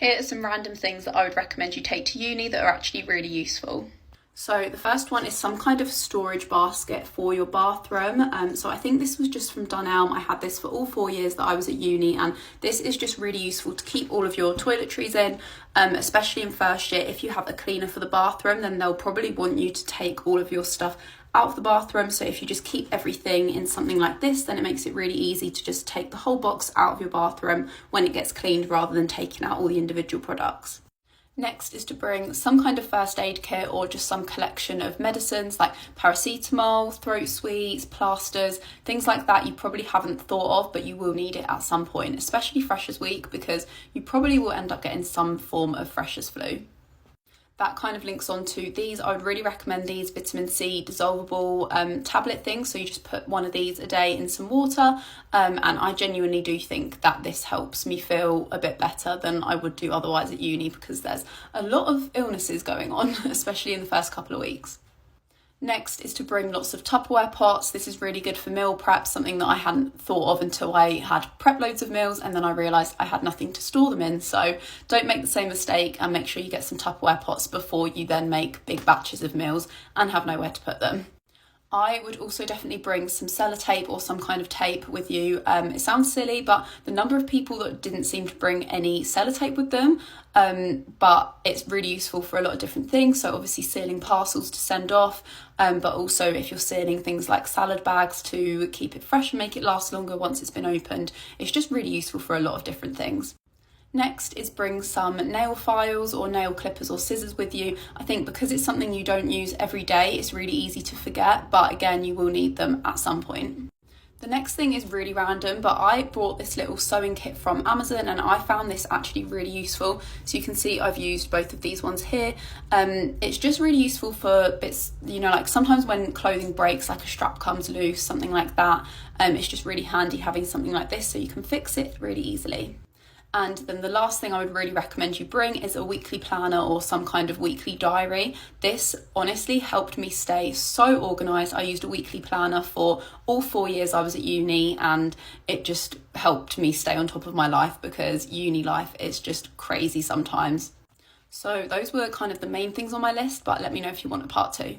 Here are some random things that I would recommend you take to uni that are actually really useful. So the first one is some kind of storage basket for your bathroom. So I think this was just from Dunelm. I had this for all 4 years that I was at uni, and this is just really useful to keep all of your toiletries in, especially in first year. If you have a cleaner for the bathroom, then they'll probably want you to take all of your stuff out of the bathroom. So if you just keep everything in something like this, then it makes it really easy to just take the whole box out of your bathroom when it gets cleaned, rather than taking out all the individual products. Next is to bring some kind of first aid kit or just some collection of medicines like paracetamol, throat sweets, plasters, things like that you probably haven't thought of, but you will need it at some point, especially Freshers Week, because you probably will end up getting some form of Freshers flu. That kind of links on to these. I would really recommend these vitamin C dissolvable tablet things. So you just put one of these a day in some water, and I genuinely do think that this helps me feel a bit better than I would do otherwise at uni, because there's a lot of illnesses going on, especially in the first couple of weeks. Next is to bring lots of Tupperware pots. This is really good for meal prep, something that I hadn't thought of until I had prepped loads of meals, and then I realised I had nothing to store them in. So don't make the same mistake, and make sure you get some Tupperware pots before you then make big batches of meals and have nowhere to put them. I would also definitely bring some sellotape or some kind of tape with you. It sounds silly, but the number of people that didn't seem to bring any sellotape with them, but it's really useful for a lot of different things. So obviously sealing parcels to send off, but also if you're sealing things like salad bags to keep it fresh and make it last longer once it's been opened, it's just really useful for a lot of different things. Next is bring some nail files or nail clippers or scissors with you. I think because it's something you don't use every day, it's really easy to forget, but again, you will need them at some point. The next thing is really random, but I bought this little sewing kit from Amazon and I found this actually really useful. So you can see I've used both of these ones here. It's just really useful for bits, like sometimes when clothing breaks, like a strap comes loose, something like that. It's just really handy having something like this so you can fix it really easily. And then the last thing I would really recommend you bring is a weekly planner or some kind of weekly diary. This honestly helped me stay so organised. I used a weekly planner for all 4 years I was at uni, and it just helped me stay on top of my life, because uni life is just crazy sometimes. So those were kind of the main things on my list, but let me know if you want a part 2.